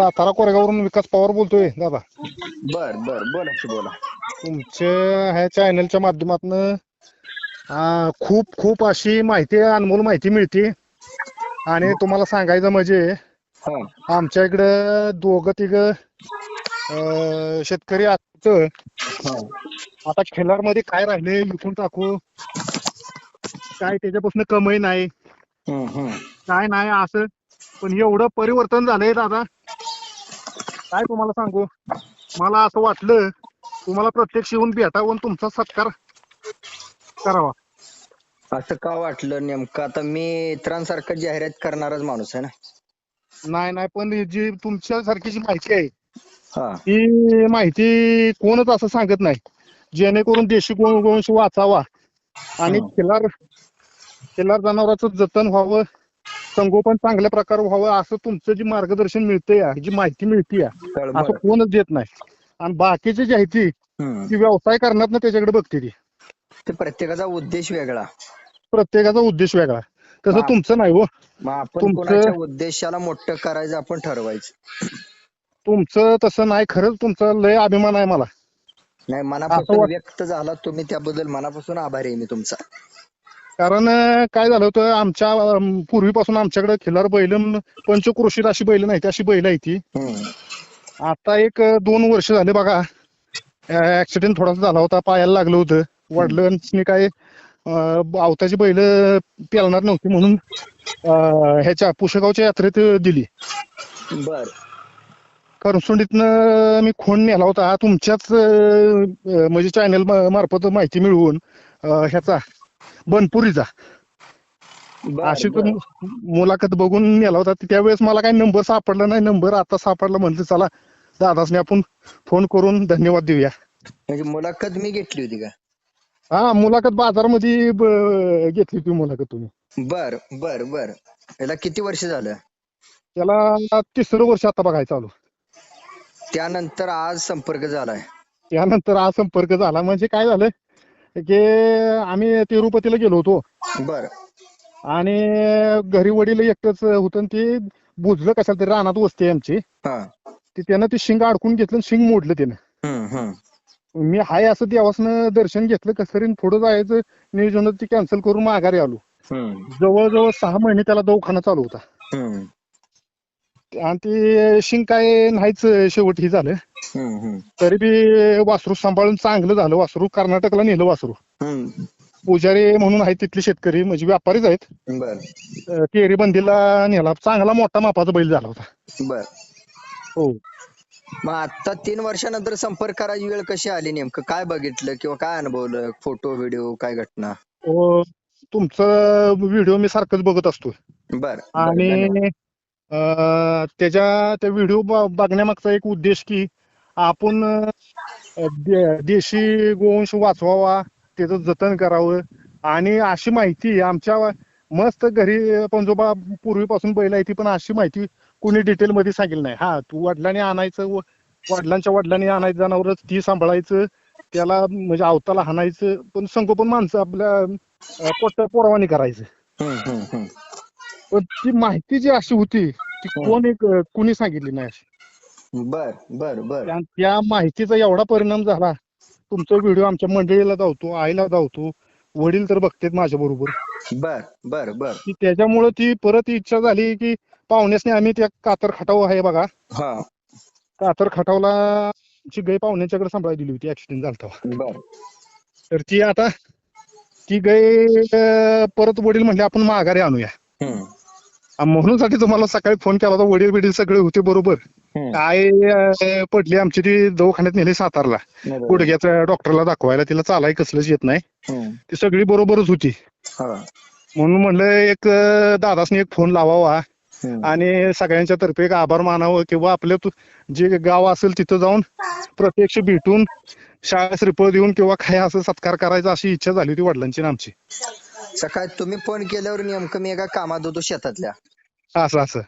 सातारा कोरेगाववरून विकास पवार बोलतोय दादा. बर बर, बोला की बोला. तुमच्या ह्या चॅनलच्या माध्यमातून खूप खूप अशी माहिती, अनमोल माहिती मिळते. आणि तुम्हाला सांगायचं म्हणजे हा आमच्या इकडं दोघं तिघं शेतकरी असतं. हा आता खिल्लारमध्ये काय राहिले विकून टाकू, काय त्याच्यापासून कमाई नाही, हम्म. काय नाही असं. पण एवढं परिवर्तन झालंय दादा, काय तुम्हाला सांगू. मला असं वाटलं तुम्हाला प्रत्यक्ष येऊन भेटावं, तुमचा सत्कार करावा. असं का वाटलं नेमकं? आता मी इतरांसारखं जाहिरात करणारच माणूस आहे ना. नाही नाही, पण जी तुमच्यासारखी जी माहिती आहे हा ती माहिती कोणच असं सांगत नाही, जेणेकरून देशी गोवंश वाचावा आणि हम्म. खिल्लार जनावरांचं जतन व्हावं, संगोपन चांगल्या प्रकारे व्हावं, असं तुमचं जे मार्गदर्शन मिळतंय, जी माहिती मिळते असं तळमळ. कोणच देत नाही. आणि बाकीची जी आहे ती हम्म. व्यवसाय करणार ना त्याच्याकडे बघते ती. ते प्रत्येकाचा उद्देश वेगळा. प्रत्येकाचा उद्देश वेगळा. तसं मग तुमचं नाही हो. मग आपण तुमचं कोणाच्या उद्देशाला मोठं करायचं आपण ठरवायचं. तुमचं तसं नाही. खरंच तुमचा लय अभिमान आहे मला. नाही, असं मनापासून वाट व्यक्त झाला तुम्ही, त्याबद्दल मनापासून आभारी आहे मी तुमचा. कारण काय झालं होतं, आमच्या पूर्वीपासून आमच्याकडे खिल्लार बैल, पंचक्रोशीत अशी बैल नाही, अशी बैल आहे ती. हम्म. आता एक 2 वर्ष झाले बघा, ऍक्सिडेंट थोडासा झाला होता, पायाला लागलं होतं. वडिलांनी काय आवताची बैल पेलणार नव्हती म्हणून ह्याच्या पुशेगावच्या यात्रेत दिली. बर करसुंडीतनं मी खून नेला होता. तुमच्याच म्हणजे चॅनल मार्फत माहिती मिळवून ह्याचा बनपुरीचा बर अशीच बर. मुलाखत बघून नेला होता. त्यावेळेस मला काही नंबर सापडला नाही. नंबर आता सापडला, म्हणलं चला दादासने आपण फोन करून धन्यवाद देऊया. म्हणजे मुलाखत मी घेतली होती का? हा, मुलाखत बाजारामध्ये घेतली होती मुलाखत तुम्ही. बर बर बर. याला किती वर्ष झालं? त्याला 3रं वर्ष आता बघायचं चालू. त्यानंतर आज संपर्क झालाय. त्यानंतर आज संपर्क झाला. म्हणजे काय झालं की आम्ही तिरुपतीला गेलो होतो बर आणि घरी वडील एकटंच होतं आणि ते बुजलं कशाला तरी, रानात वस्ती आहे आमची. हा त्यानं ते शिंग अडकून घेतलं आणि शिंग मोडलं त्यानं. हम्म. मी हाय असं देवासनं दर्शन घेतलं कसं तरी, पुढं जायचं नियोजन ते कॅन्सल करून माघारी आलो. हम्म जवळजवळ 6 महिने त्याला दवाखाना चालू होता. हम्म आणि ते शिंग काय नाहीच शेवट ही झालं. हम्म तरी बी वासरू सांभाळून चांगलं झालं. वासरू कर्नाटकला नेलं वासरू. हम्म. पुजारी म्हणून आहेत तिथले शेतकरी, म्हणजे व्यापारीच आहेत. बर केरी बंदीला नेला. चांगला मोठा मापाचा बैल झाला होता. बर. हो. मग आता 3 वर्षानंतर संपर्क करायची वेळ कशी आली? नेमकं काय बघितलं किंवा काय अनुभवलं? फोटो व्हिडिओ काय घटना? तुमचं व्हिडिओ मी सारखंच बघत असतो. बर बर, धन्यवाद. आणि त्या व्हिडिओ बघण्यामागचा एक उद्देश की आपण देशी गोवंश वाचवावा, त्याचं जतन करावं. आणि अशी माहिती आमच्या मस्त घरी पंजोबा पूर्वीपासून बैल आहे ती, पण अशी माहिती कोणी डिटेल मध्ये सांगितलं नाही. हा, तू वडिलांनी आणायचं, वडिलांच्या वडिलांनी आणायचं जनावरच, ती सांभाळायचं, त्याला म्हणजे अवताला हाणायचं, पण संगोपन माणसं आपल्या पोरावानी करायचं. हम्म. पण ती माहिती जी अशी होती ती कोणी सांगितली नाही अशी. बर बर बर. त्या माहितीचा एवढा परिणाम झाला. तुमचा व्हिडिओ आमच्या मंडळीला धावतो, आईला धावतो, वडील तर बघतात माझ्या बरोबर. बर बर बर. की त्याच्यामुळं ती परत इच्छा झाली की पाहुण्यासनी आम्ही त्या कातर खटाव आहे बघा, हा कातर खटावला ची गाय पाहुण्याच्याकडे सांभाळायला दिली होती, ऍक्सिडेंट झाला तेव्हा. बर. तर ती आता ती गाय परत वडील म्हणले आपण माघारी आणूया. हम्म म्हणूनसाठी तुम्हाला सकाळी फोन केला होता. वडील बिडील सगळे होते बरोबर. हम्म. काय पडली आमची, ती दवाखान्यात नेली सातारला, बरोबर. गुडघ्याच्या डॉक्टरला दाखवायला. तिला चालाय कसलंच येत नाही. हम्म. ती सगळी बरोबरच होती. हा. म्हणून म्हणलं एक दादासनी एक फोन लावावा हम्म. आणि सगळ्यांच्या तर्फे एक आभार मानावं, किंवा आपल्या जे गाव असेल तिथं जाऊन प्रत्यक्ष भेटून शाळा श्रीफळ देऊन किंवा काय असं सत्कार करायचा, अशी इच्छा झाली होती वडिलांची आमची. सकाळी तुम्ही फोन केल्यावर नेमकं मी एका कामात होतो शेतातल्या. असं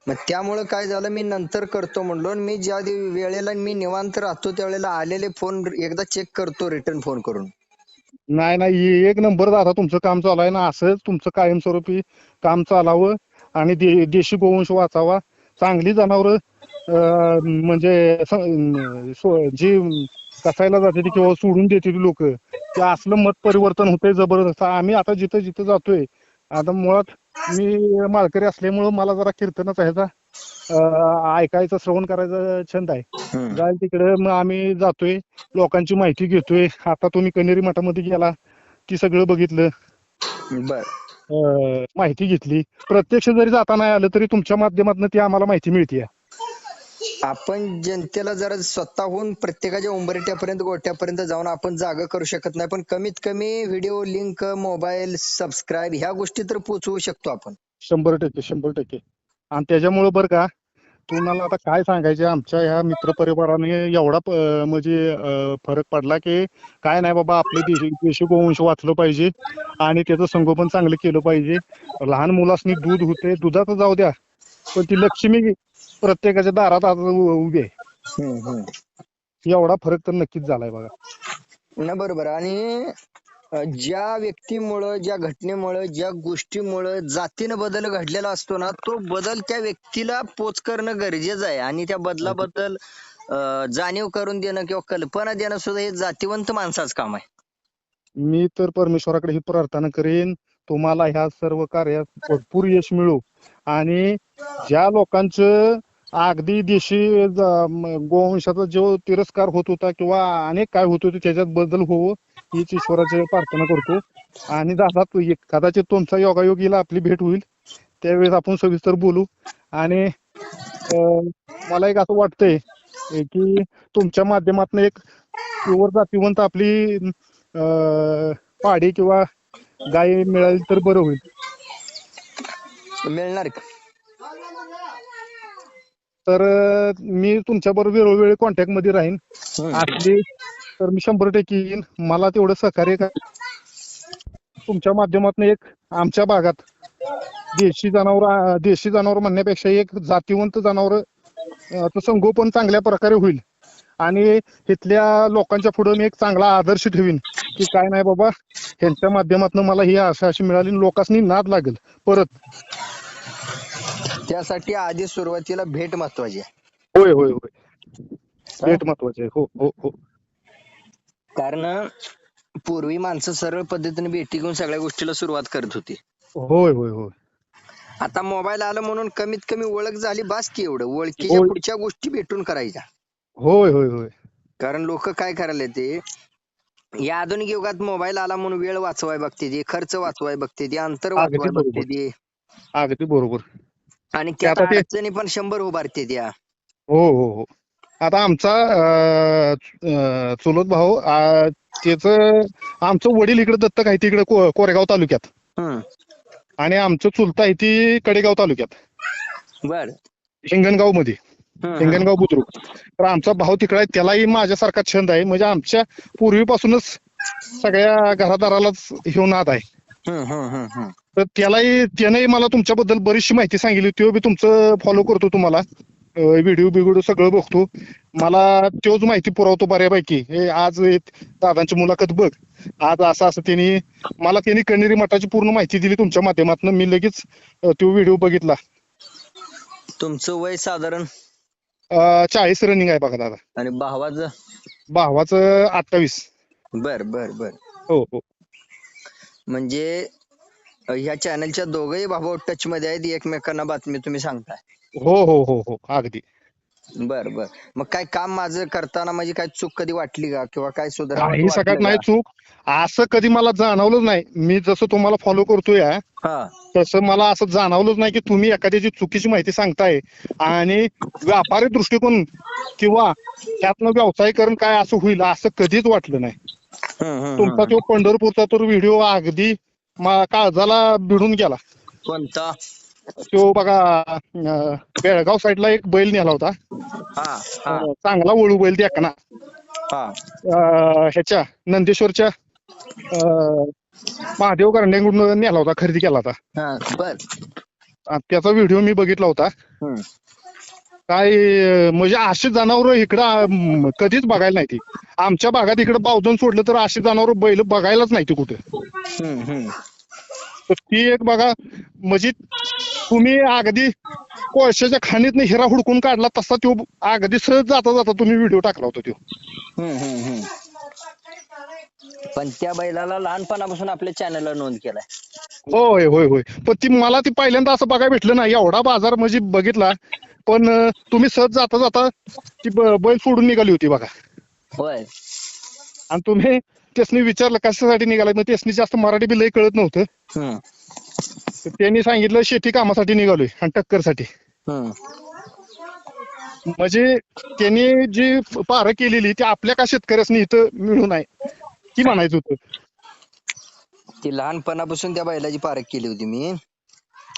मग त्यामुळं काय झालं, मी नंतर करतो म्हणलो. मी ज्या वेळेला मी निवांत राहतो त्यावेळेला आलेले फोन एकदा चेक करतो, रिटर्न फोन करून. नाही, एक नंबर दादा तुमचं काम चालू आहे ना. असंच तुमचं कायमस्वरूपी काम चालावं आणि देशी गोवंश वाचावा, चांगली जनावरं म्हणजे जी कसायला जाते ती किंवा सोडून देते ती लोक, ते असलं मत परिवर्तन होतंय जबरदस्त. आम्ही आता जिथं जिथं जातोय, आता मुळात मी माळकरी असल्यामुळं मला जरा कीर्तनाचा ह्याचा ऐकायचं श्रवण करायचा छंद आहे. हम्म. जाईल तिकडे मग आम्ही जातोय, लोकांची माहिती घेतोय. आता तुम्ही कनेरी मठामध्ये गेला, ती सगळं बघितलं, बर. माहिती घेतली. प्रत्यक्ष जरी जाता नाही आलं तरी तुमच्या माध्यमातून ती आम्हाला माहिती मिळते. आपण जनतेला जरा स्वतःहून प्रत्येकाच्या उंबरठ्यापर्यंत गोट्यापर्यंत जाऊन आपण जागा करू शकत नाही, पण कमीत कमी व्हिडिओ लिंक, मोबाईल, सबस्क्राईब ह्या गोष्टी तर पोहोचवू शकतो आपण. 100%, 100%. आणि त्याच्यामुळे बरं का, तुम्हाला आता काय सांगायचे, आमच्या ह्या मित्रपरिवाराने एवढा म्हणजे फरक पडला की काय नाही बाबा, आपलं देशी गोवंश वाचलं पाहिजे आणि त्याचं संगोपन चांगलं केलं पाहिजे. लहान मुलासनी दूध होते, दुधाचं जाऊ द्या, पण ती लक्ष्मी प्रत्येकाच्या दारात आज उभी आहे. एवढा फरक तर नक्कीच झालाय बघा. ना बरोबर. आणि ज्या व्यक्तीमुळं, ज्या घटनेमुळं, ज्या गोष्टीमुळं जातीनं बदल घडलेला असतो ना, तो बदल त्या व्यक्तीला पोच करणं गरजेचं आहे. आणि त्या बदलाबद्दल जाणीव करून देणं किंवा कल्पना देणं सुद्धा हे जातीवंत माणसाचं काम आहे. मी तर परमेश्वराकडे ही प्रार्थना करेन, तुम्हाला ह्या सर्व कार्यात भरपूर यश मिळो. आणि ज्या लोकांचं अगदी देशी गोवंशाचा जो तिरस्कार होत होता किंवा अनेक काय होत होते, त्याच्यात बदल होवो हीच ईश्वराची प्रार्थना करतो. आणि कदाचित तुमचा योगायोग येईल, आपली भेट होईल, त्यावेळेस आपण सविस्तर बोलू. आणि मला एक असं वाटतंय की तुमच्या माध्यमातून एक प्युअर जातीवंत आपली पाडी किंवा गाय मिळाली तर बरं होईल. मिळणार का? तर मी तुमच्या बरोबर वेळोवेळी कॉन्टॅक्ट मध्ये राहीन. असली तर मी 100% येईन. मला तेवढं सहकार्य करा. तुमच्या माध्यमातून एक आमच्या भागात देशी जनावर म्हणण्यापेक्षा एक जातीवंत जनावर संगोपन चांगल्या प्रकारे होईल. आणि इथल्या लोकांच्या पुढे मी एक चांगला आदर्श ठेवीन की काय नाही बाबा, ह्यांच्या माध्यमातून मला ही अशी मिळाली, लोकांनी नाद लागेल परत. त्यासाठी आधी सुरुवातीला भेट महत्वाची आहे. होय होय होय, भेट महत्वाची आहे. हो हो हो. कारण पूर्वी माणसं सरळ पद्धतीने भेटी घेऊन सगळ्या गोष्टीला सुरुवात करत होती. होय होय होय. आता मोबाईल आला म्हणून कमीत कमी ओळख झाली, बास की एवढं. ओळखीच्या होय पुढच्या गोष्टी भेटून करायच्या. होय होय होय. कारण लोक काय करायला ते, या आधुनिक युगात मोबाईल आला म्हणून वेळ वाचवाय बघते ती, खर्च वाचवाय बघते ती, अंतर अगदी वाचवाय बघते बरोबर, ती. अगदी बरोबर. आणि ते त्यात आता ते अडचणी पण 100 उभारते त्या. हो हो हो. आता आमचा चुलत भाऊ, त्याचं आमचं वडील इकडे दत्तक आहे तिकडे कोरेगाव तालुक्यात, हम्म. आणि आमचं चुलता आहे ती कडेगाव तालुक्यात, बर. हिंगणगाव मध्ये, हिंगणगाव बुद्रुक. तर आमचा भाऊ तिकडे आहे, त्यालाही माझ्यासारखा छंद आहे. म्हणजे आमच्या पूर्वीपासूनच सगळ्या घरादारालाच ह्यो नाद आहे. तर त्यानंही मला तुमच्याबद्दल बरीचशी माहिती सांगितली. तो बी तुमचं फॉलो करतो, तुम्हाला व्हिडिओ बिडिओ सगळं बघतो. मला तोच माहिती पुरवतो बऱ्यापैकी. हे आज दादांची मुलाखत बघ, आज असं असं त्यांनी कण्हेरी मठाची पूर्ण माहिती दिली तुमच्या माध्यमातून. मी लगेच तो व्हिडिओ बघितला. तुमचं वय साधारण 40 रनिंग आहे बघा दादा. आणि भावाचं? भावाचं 28. बर बर बर. हो हो. म्हणजे ह्या चॅनलच्या दोघही भाऊ टच मध्ये आहेत, एकमेकांना बातमी तुम्ही सांगताय. हो हो हो हो, अगदी. बर बर. मग काय काम माझं करताना म्हणजे काय चूक कधी वाटली का, किंवा काय सुधारावं काही सगळ्यात वाटलं नाही का? चूक, असं कधी मला जाणवलंच नाही. मी जसं तुम्हाला फॉलो करतोय हा. तसं मला असं जाणवलंच नाही की तुम्ही एखाद्याची चुकीची माहिती सांगताय. आणि व्यापारी दृष्टिकोन किंवा त्यातनं व्यवसायीकरण काय असं होईल असं कधीच वाटलं नाही. तुमचा तो पंढरपूरचा तर व्हिडिओ अगदी काळजाला भिडून गेला. कोणता? तो बघा, बेळगाव साईडला एक बैल नेला होता, हा हा चांगला वळू बैल द्या ना, हा. ह्याच्या नंदेश्वरच्या महादेव करंड्यांकडून नेला होता, खरेदी केला होता. हा. बर. त्याचा व्हिडिओ मी बघितला होता. काय म्हणजे अशी जनावर इकडं कधीच बघायला नाही. ती आमच्या भागात इकडे बावधन सोडलं तर अशी जनावर बैल बघायलाच नाही ती कुठे. तर ती एक बघा, म्हणजे तुम्ही अगदी कोळशाच्या खाणीतनं हिरा हुडकून काढला तसा तो अगदी सहज जाता जाता तुम्ही व्हिडिओ टाकला होता तो. हम्म, हम्म, हम्म. पण त्या बैलाला लहानपणापासून आपल्या चॅनलला नोंद केलाय. होय होय होय. पण ती मला ती पहिल्यांदा असं बघायला भेटलं नाही, एवढा बाजार म्हणजे बघितला. पण तुम्ही सहज जाता जाता ती बैल सोडून निघाली होती बघा. होय. आणि तुम्ही त्यासनी विचारलं कशासाठी निघालाय, मग त्यासनी जास्त मराठी बी लय कळत नव्हतं. हम्म, तर त्यांनी सांगितलं शेती कामासाठी निघालोय आणि टक्करसाठी. हम्म. म्हणजे त्यांनी जी पारं केलेली ती आपल्या का शेतकऱ्यासनी इथं मिळू नये की म्हणायचं होतं. ती लहानपणापासून त्या बैलाची पारख केली होती मी.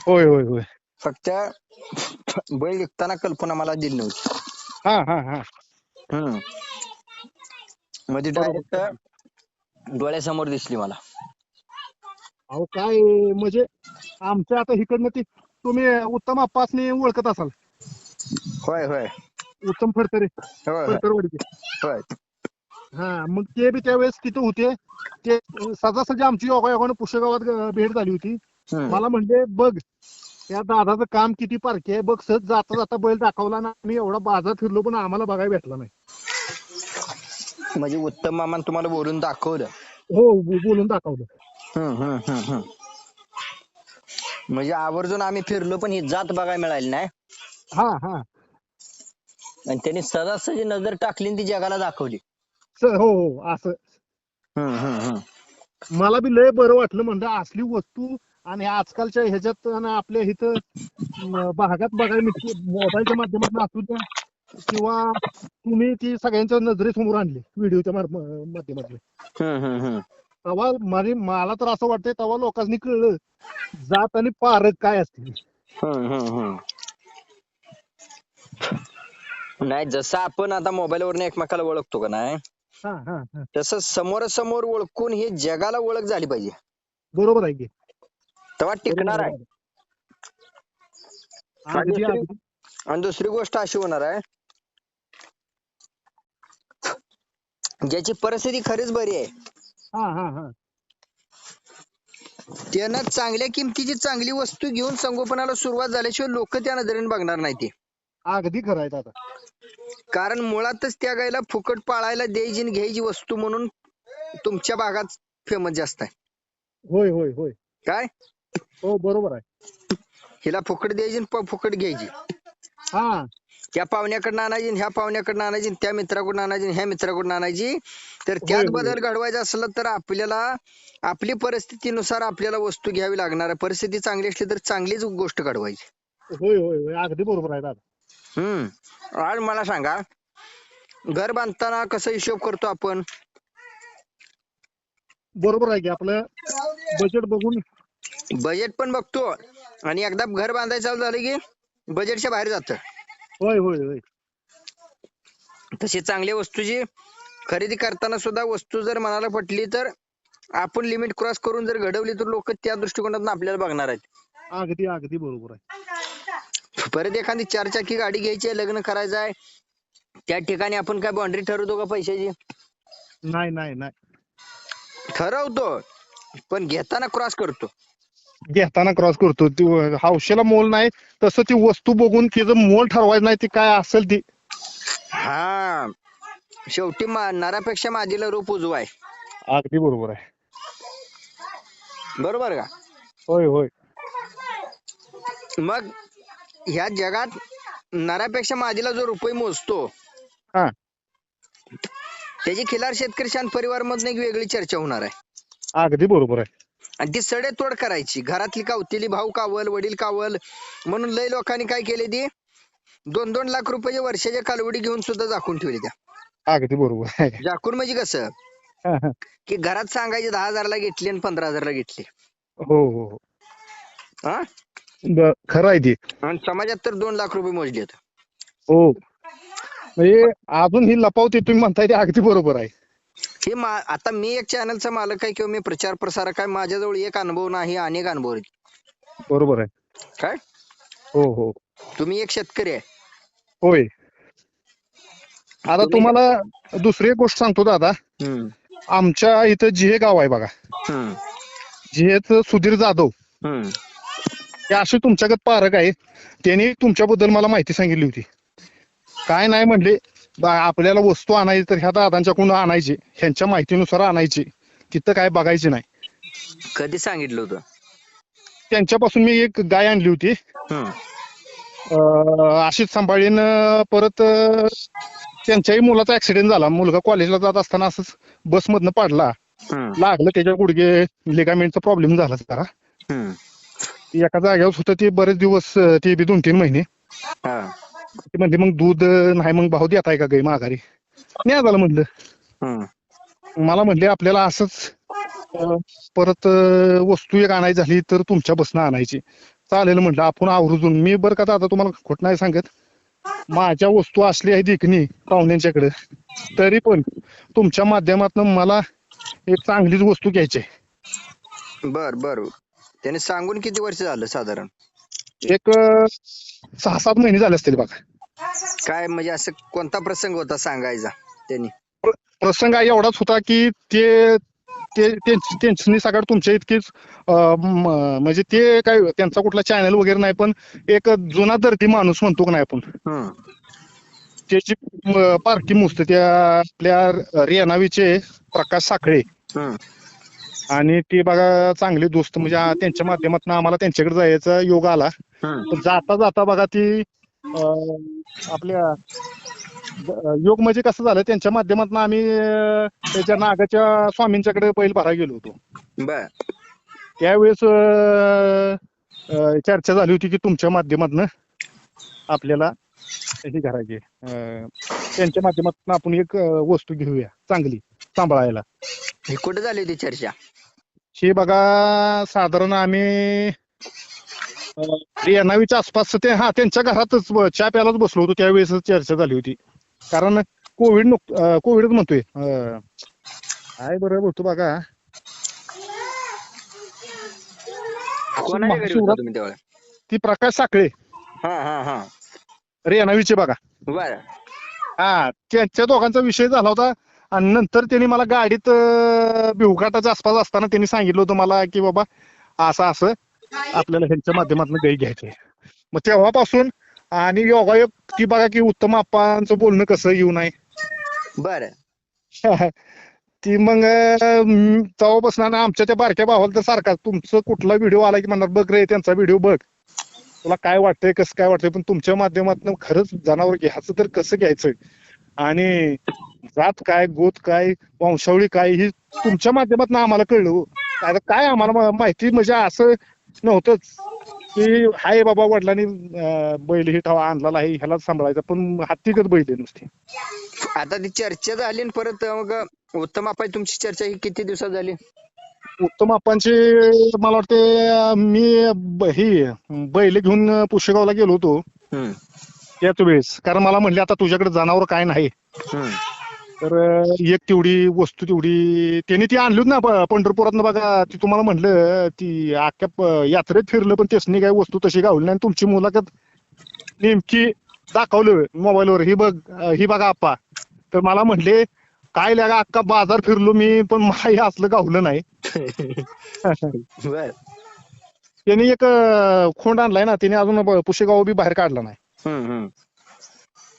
होय होय होय. फक्त बैल विकताना कल्पना मला दिली नव्हती. हा हा हा. हम्म. मध्ये बरोबर. डायरेक्ट डोळ्यासमोर दिसली मला. अहो काय म्हणजे आमच्या आता इकडनं ती तुम्ही उत्तम आप्पासनी ओळखत असाल, होय होय उत्तम फडतरे, होय होय फडतरवाडीचे. होय. हा मग ते बी त्यावेळेस तिथं होते. ते सहजासहजी आमची योगायोगानं पुष्यगावात भेट झाली होती. हम्म. मला म्हणले बघ त्या दादाचं काम किती पारखी आहे बघ, सहज जाता जाता बैल दाखवला ना, आम्ही एवढा बाजार फिरलो पण आम्हाला बघायला भेटला नाही. म्हणजे उत्तम मामानं तुम्हाला बोलून दाखवलं. हो बोलून दाखवलं. हम्म, हम्म, हम्म, हम्म. म्हणजे आवर्जून आम्ही फिरलो पण ही जात बघायला मिळाली नाही. हा हा. आणि त्यांनी सहजासहजी नजर टाकली आणि ती जगाला दाखवली. हो हो असं. हम्म, हम्म, हम्म. मला बी लय बरं वाटलं, म्हणजे असली वस्तू आणि आजकालच्या ह्याच्यात आणि आपल्या इथं भागात बघायला मिळते. मोबाईलच्या माध्यमातून असू द्या किंवा तुम्ही ती सगळ्यांच्या नजरेसमोर आणली व्हिडिओच्या माध्यमातून. हम्म, हम्म, हम्म. तेव्हा मला तर असं वाटतंय तेव्हा लोकांनी कळलं जात आणि पारख काय असते. हम्म, हम्म, हम्म. नाही जसं आपण आता मोबाईलवरून एकमेकाला ओळखतो का नाही, हा हा हा. तसं समोरासमोर ओळखून हे जगाला ओळख झाली पाहिजे. बरोबर आहे की. तेव्हा टिकणार बरोबर आहे. आहे. अगदी अगदी. आणि दुसरी गोष्ट अशी होणार आहे, ज्याची परिस्थिती खरीच बरी आहे हा हा हा. त्यानं चांगल्या किमतीची चांगली वस्तू घेऊन संगोपनाला सुरुवात झाल्याशिवाय लोक त्या नजरेने बघणार नाही ते. अगदी खरं आहे दादा. कारण मुळातच त्या गायला फुकट पाळायला द्यायची आणि घ्यायची वस्तू म्हणून तुमच्या भागात फेमस जास्त आहे. होय होय होय. काय हो बरोबर आहे. हिला फुकट द्यायची आणि फुकट घ्यायची. हा. त्या पाहुण्याकडनं आणायची, ह्या पाहुण्याकडनं आणायची, त्या मित्राकडून आणायची, ह्या मित्राकडून आणायची. तर त्यात होय होय बदल घडवायचा असला तर आपल्याला आपली परिस्थितीनुसार आपल्याला वस्तू घ्यावी लागणार आहे. परिस्थिती चांगली असली तर चांगलीच गोष्ट घडवायची. होय होय होय. अगदी बरोबर आहे दादा. आज मला सांगा, घर बांधताना कसा हिशोब करतो आपण? बरोबर आहे की, आपलं बजेट बघून. बजेट पण बघतो आणि एकदा घर बांधायचं चालू झालं की बजेटच्या बाहेर जातं. होय होय होय. तशी चांगल्या वस्तूची खरेदी करताना सुद्धा वस्तू जर मनाला पटली तर आपण लिमिट क्रॉस करून जर घडवली तर लोक त्या दृष्टिकोनातून आपल्याला बघणार आहेत. अगदी अगदी बरोबर आहे. परत एखादी 4 चाकी गाडी घ्यायची आहे, लग्न करायचं आहे, त्या ठिकाणी आपण काय बाउंड्री ठरवतो का पैशाची? नाही नाही नाही. ठरवतो पण घेताना क्रॉस करतो. घेताना क्रॉस करतो. ती हौशेला मोल नाही, तसं ती वस्तू बघून तिचं मोल ठरवायचं नाही, ती काय असेल ती. हा शेवटी नरापेक्षा मादीला रूप उजवा आहे. अगदी बरोबर आहे. बरोबर का? होय होय. मग ह्या जगात नरापेक्षा मादीला जो रुपये मोजतो हा. त्याची खिलार शेतकरी शांत परिवार मधून एक वेगळी चर्चा होणार आहे. अगदी बरोबर आहे. आणि ती सडेतोड करायची. घरातली कावतीली, भाऊ कावल, वडील कावल म्हणून लय लोकांनी काय केले, ती 2-2 लाख रुपये वर्षाच्या कालवडी घेऊन सुद्धा झाकून ठेवली. त्या अगदी बरोबर आहे. झाकून म्हणजे कसं हा, हा. की घरात सांगायचे 10,000ला घेतली आणि 15,000ला घेतली. हो हो हो. हा खरं आहे ती. आणि समाजात तर 2 लाख रुपये मोजलेत. हो म्हणजे अजून ही लपावती तुम्ही म्हणताय ते अगदी बरोबर आहे. हे आता मी एक चॅनलचा मालक आहे किंवा मी प्रचार प्रसारक आहे, माझ्याजवळ एक अनुभव नाही, अनेक अनुभव आहेत. बरोबर आहे. काय हो हो. तुम्ही एक शेतकरी आहे. होय. आता तुम्हाला दुसरी एक गोष्ट सांगतो दादा. आमच्या इथं जिहे गाव आहे बघा, जिहेच सुधीर जाधव, की अशी तुमच्याकडे पारक आहे, त्यांनी तुमच्याबद्दल मला माहिती सांगितली होती. काय नाही म्हणले, आपल्याला वस्तू आणायची तर ह्या दादांच्याकडून आणायची, ह्यांच्या माहितीनुसार आणायची, तिथं काय बघायची नाही. कधी सांगितलं होतं? त्यांच्यापासून मी एक गाय आणली होती, हम्म. अशीच सांभाळीन. परत त्यांच्याही मुलाचा ऍक्सिडेंट झाला. मुलगा कॉलेजला जात असताना असंच बसमधनं पडला, हम्म. लागलं त्याच्या गुडघे लिगामेंटचा प्रॉब्लेम झाला जरा. हम्म. एका जागेवर होतं ते बरेच दिवस, ते बी 2-3 महिने. हा. ते म्हणले मग दूध नाही, मग भाऊ देताय का गाय माघारी? नाही झालं म्हणलं. हम्म. मला म्हणले आपल्याला असंच परत वस्तू एक आणायची झाली तर तुमच्या बसनं आणायची. चालेल म्हटलं, आपण आवरून. मी बरं का दादा तुम्हाला खोट नाही सांगत, माझ्या वस्तू असली आहे देखणी पाहुण्यांच्याकडे, तरी पण तुमच्या माध्यमातून मला एक चांगलीच वस्तू घ्यायची आहे. बर बर. त्याने सांगून किती वर्ष झालं साधारण? एक 6-7 महिने झाले असतील बघा. काय म्हणजे असं कोणता प्रसंग होता सांगायचा त्यांनी? प्रसंग एवढाच होता की ते त्यांनी सगळं तुमच्या इतकीच म्हणजे ते काय त्यांचा कुठला चॅनल वगैरे नाही, पण एक जुना दर्दी माणूस म्हणतो का नाही आपण, हम्म. त्याची पार्टी मुस्त त्या आपल्या रेनावीचे प्रकाश साखळे, हम्म. आणि ते बघा चांगले दोस्त. म्हणजे त्यांच्या माध्यमातून आम्हाला त्यांच्याकडे जायचा योग आला. हम्म. पण जाता जाता बघा ती आपल्या योग म्हणजे कसं झालं, त्यांच्या माध्यमातून आम्ही त्याच्या नागाच्या स्वामींच्याकडे बैल भरायला गेलो होतो. बर. त्यावेळेस चर्चा झाली होती की तुमच्या माध्यमातून आपल्याला हे करायचे, त्यांच्या माध्यमातून आपण एक वस्तू घेऊया चांगली सांभाळायला. हे कुठे झाली होती चर्चा? हे बघा साधारण आम्ही रेनावीच्या आसपास त्यांच्या घरातच चहा प्यायलाच बसलो होतो, त्यावेळेस चर्चा झाली होती. कारण कोविडच म्हणतोय, काय बरं बोलतो बघा, कोणाच्या घरी होता तुम्ही तेव्हा? ती प्रकाश साखळे हा हा हा. रेनावीचे बघा. बर. त्यांच्या दोघांचा विषय झाला होता. आणि नंतर त्यांनी मला गाडीत भिवघाटाच्या आसपास असताना त्यांनी सांगितलं होतं मला की बाबा असं असं आपल्याला ह्यांच्या माध्यमातून गाई घ्यायची. मग तेव्हापासून आणि योगायोग ती बघा की उत्तम आप्पांचं बोलणं कसं येऊ नये. बर. ती मग तेव्हापासून आणि आमच्या त्या बारक्या भावाला तर सारखा तुमचं कुठला व्हिडिओ आला की म्हणणार बघ रे त्यांचा व्हिडिओ बघ, तुला काय वाटतंय कसं काय वाटतंय, पण तुमच्या माध्यमातून खरंच जनावर घ्यायचं तर कसं घ्यायचं, आणि जात काय गोत काय वंशावळी काय ही तुमच्या माध्यमातून आम्हाला कळलं हो. काय आम्हाला माहिती म्हणजे असं नव्हतंच की हाय बाबा वडिलांनी बैल ही ठेवा आणलेला आहे ह्यालाच सांभाळायचा, पण हत्तीगत बैल आहे नुसती. आता ती चर्चा झाली आणि परत मग उत्तम आप्पा तुमची चर्चा ही किती दिवसात झाली? उत्तम आप्पांची मला वाटते मी ही बैल घेऊन पुशेगावला गेलो होतो हम्म. त्याच वेळेस, कारण मला म्हणले आता तुझ्याकडे जनावर काय नाही, हम्म. तर एक तेवढी वस्तू तेवढी त्यांनी ती आणलीच ना पंढरपुरातनं बघा. ती तुम्हाला म्हणलं ती अख्ख्या यात्रेत फिरलं पण त्यासनी काय वस्तू तशी गावली नाही. तुमची मुलाखत नेमकी दाखवलं मोबाईलवर, ही बघा आप्पा, तर मला म्हणले काय लागा अख्खा बाजार फिरलो मी पण माही असलं गावलं नाही. बर. त्यांनी एक खोंड आणलाय ना, त्याने अजून पुशेगाव बी बाहेर काढला नाही, हम्म. हम्म.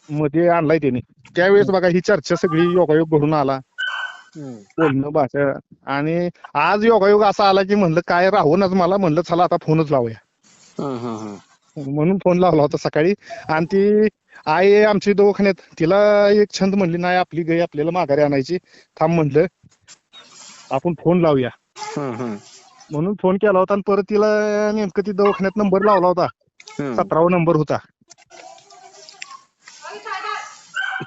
मध्ये आणलाय त्यांनी. त्यावेळेस बघा ही चर्चा सगळी योगायोग घडून आला, हम्म. बोलणं भाषा. आणि आज योगायोग असा आला की म्हणलं काय राहूनच, मला म्हणलं चला आता फोनच लावूया, हम्म. हम्म. म्हणून फोन लावला होता सकाळी. आणि ती आई आहे आमची दवाखान्यात, तिला एक छंद म्हणली नाही आपली गाय आपल्याला माघारी आणायची, थांब म्हणलं आपण फोन लावूया, हम्म. हम्म. म्हणून फोन केला होता. आणि परत तिला नेमकं ती दवाखान्यात नंबर लावला होता, हम्म. 17वा नंबर होता.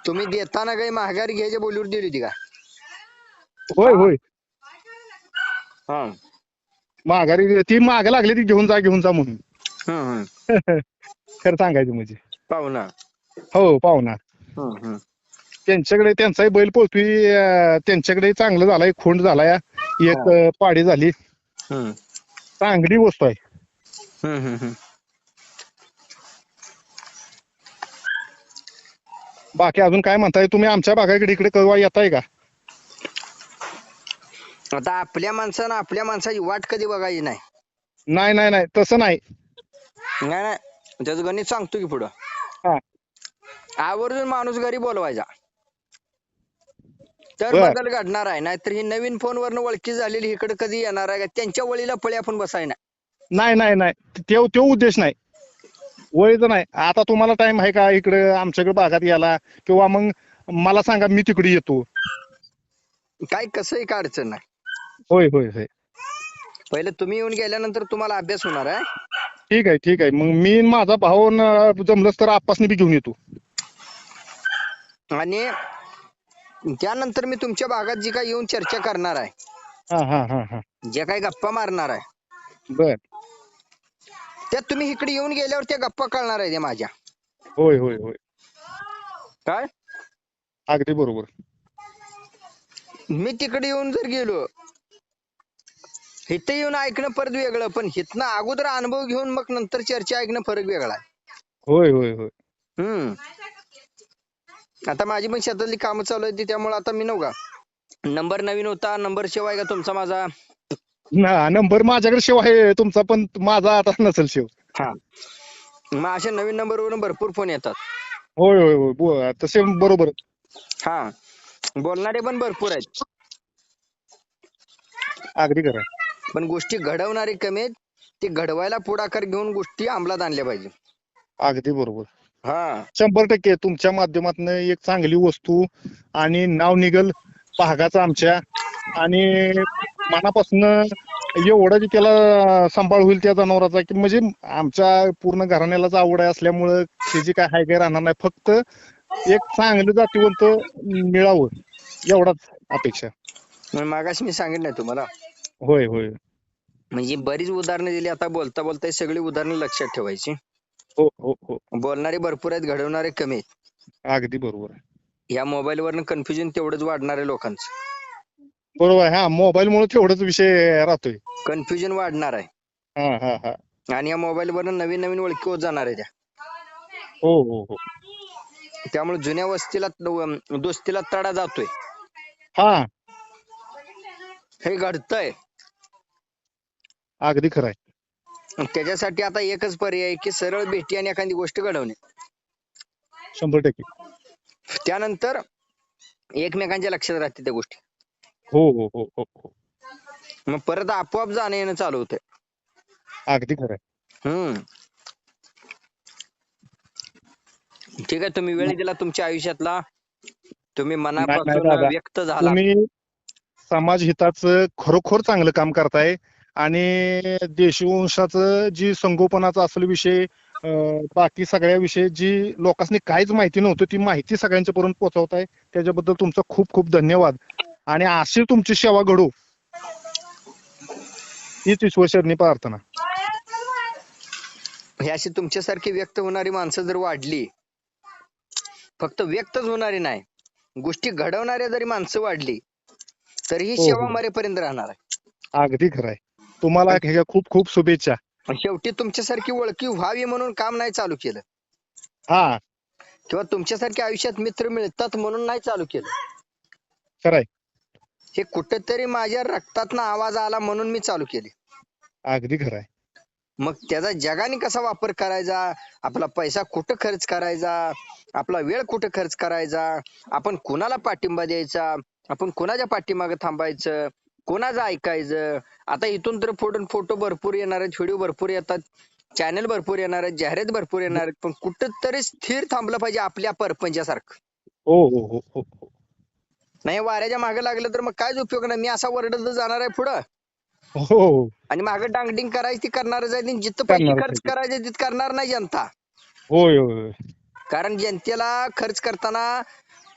तुम्ही देताना काही माघारी घ्यायच्या बोलीवर दिली होती का? होय होय, हा. माघारी ती मागे लागली ती घेऊन जा म्हणून. हम्म. खरं सांगायचं म्हणजे पाहुणा. हो पाहुणा. हम्म. हम्म. त्यांच्याकडे त्यांचाही बैल पोहतोय, त्यांच्याकडे चांगलं झालाय, खोंड झालाय, एक पाडी झाली, हम्म. चांगली वस्तू आहे. हम्म. हम्म. बाकी अजून काय म्हणताय तुम्ही? आमच्या भागाकडे इकडे कवा येताय का? आता आपल्या माणसाची वाट कधी बघायची नाही. नाही तसं नाही. नाही नाही त्याचं गणित सांगतो की पुढं. हा. आवर्जून माणूस घरी बोलवायचा तर बर. बदल घडणार आहे. नाहीतर ही नवीन फोनवरनं ओळखी झालेली इकडे कधी येणार आहे का? त्यांच्या वळीला पळी आपण बसाय ना. नाही नाही नाही तो उद्देश नाही, वयचं नाही. आता तुम्हाला टाइम आहे का इकडे आमच्याकडे भागात यायला, किंवा मग मला सांगा मी तिकडे येतो. काय कसंही काय अडचण नाही. होय होय होय. पहिले तुम्ही येऊन गेल्यानंतर तुम्हाला अभ्यास होणार आहे. ठीक आहे ठीक आहे. मग मी आणि माझा भाऊ जमलंच तर आप्पासनी बी घेऊन येतो. आणि त्यानंतर मी तुमच्या भागात जी काही येऊन चर्चा करणार आहे, हा हा हा हा. जे काही गप्पा मारणार आहे, बर. त्यात तुम्ही इकडे येऊन गेल्यावर त्या गप्पा कळणार आहे माझ्या. होय होय होय. काय अगदी बरोबर. मी तिकडे येऊन जर गेलो, इथं येऊन ऐकणं परत वेगळं, पण इथनं अगोदर अनुभव घेऊन मग नंतर चर्चा ऐकणं फरक वेगळा आहे. होय होय होय. आता माझी पण शेतातली कामं चालू आहेत, त्यामुळे आता मी नव्हता नंबर नवीन होता. नंबर सेव आहे का तुमचा माझा? नंबर माझ्याकडे शेव आहे तुमचा, पण माझा आता नसेल शेव. हा. मग अशा नवीन नंबरवरून भरपूर फोन येतात. होय होय होय तसे बरोबर. हा, बोलणारे पण भरपूर आहेत, अगदी खरं. पण गोष्टी घडवणारे कमी आहेत. ते घडवायला पुढाकार घेऊन गोष्टी अंमलात आणल्या पाहिजे. अगदी बरोबर. हा 100% तुमच्या माध्यमातून एक चांगली वस्तू आणि नाव निघल भागाचं आमच्या, आणि मनापासून एवढं की त्याला सांभाळ होईल त्या जनावराचा, की म्हणजे आमच्या पूर्ण घराण्यालाच आवड आहे असल्यामुळं हे जे काय हाय काय राहणार नाही. फक्त एक चांगलं जातीवंत मिळावं एवढाच अपेक्षा. मागाशी मी सांगितलं तुम्हाला, होय होय. म्हणजे बरीच उदाहरणं दिली. आता बोलता बोलता सगळी उदाहरणं लक्षात ठेवायची. हो हो हो. बोलणारे भरपूर आहेत, घडवणारे कमी आहेत. अगदी बरोबर आहे. या मोबाईल वरनं कन्फ्युजन तेवढंच वाढणार आहे लोकांचं. बरोबर आहे. हा, मोबाईल मुळे तेवढाच विषय राहतोय. कन्फ्युजन वाढणार आहे. हा हा हा. आणि या मोबाईल वरनं नवीन नवीन ओळखी होत जाणार आहे त्या. हो हो हो. त्यामुळे जुन्या वस्तीला दोस्तीला तडा जातोय. हा. हे घडतंय. अगदी खरं आहे. त्याच्यासाठी आता एकच पर्याय आहे की सरळ भेटी आणि एखादी गोष्ट घडवणे. 100%. त्यानंतर एकमेकांच्या लक्षात राहते त्या गोष्टी. हो हो हो हो हो. मग परत आपोआप जाणं येणं चालू होतंय. अगदी खरं आहे. ठीक आहे, तुम्ही वेळ दिला तुमच्या आयुष्यातला, तुम्ही नाही नाही मनापासून दादा, व्यक्त झाला. तुम्ही समाज हिताचं खरोखर चांगलं काम करताय, आणि देशवंशाचं जी संगोपनाचा असेल विषय, बाकी सगळ्या विषय जी लोकांनी काहीच माहिती नव्हतं ती माहिती सगळ्यांच्या पर्यंत पोहोचवताय, त्याच्याबद्दल तुमचा खूप खूप धन्यवाद. आणि अशी तुमची सेवा घडो हीच ईश्वरचरणी प्रार्थना. हे अशी तुमच्यासारखी व्यक्त होणारी माणसं जर वाढली, फक्त व्यक्तच होणारी नाही, गोष्टी घडवणाऱ्या जरी माणसं वाढली, तर ही हो सेवा हो. मरेपर्यंत राहणार आहे. अगदी खरं आहे. तुम्हाला ह्याच्या खूप खूप शुभेच्छा. पण शेवटी तुमच्यासारखी ओळखी व्हावी म्हणून काम नाही चालू केलं, हा, किंवा तुमच्यासारखे आयुष्यात मित्र मिळतात म्हणून नाही चालू केलं. खरं आहे. हे कुठेतरी माझ्या रक्तातनं आवाज आला म्हणून मी चालू केले. अगदी खरं आहे. मग त्याचा जगाने कसा वापर करायचा, आपला पैसा कुठं खर्च करायचा, आपला वेळ कुठं खर्च करायचा, आपण कुणाला पाठिंबा द्यायचा, आपण कुणाच्या पाठीमागे थांबायचं, कोणाचं ऐकायचं. आता इथून तर फोटो भरपूर येणार आहेत, व्हिडिओ भरपूर येतात, चॅनल भरपूर येणार आहेत, जाहिरात भरपूर येणार आहेत, पण कुठंतरी स्थिर थांबलं पाहिजे आपल्या परपंचासारखं. हो हो हो हो हो. नाही वाऱ्याच्या मागे लागलं तर मग कायच उपयोग नाही. मी असा वरडत जाणार आहे पुढं, हो. आणि मागे डांगडिंग करायची ती करणारच आहे, आणि जिथं पैसे करणारच खर्च आहे. करायचे तिथं करणार नाही जनता. होय होय. कारण जनतेला खर्च करताना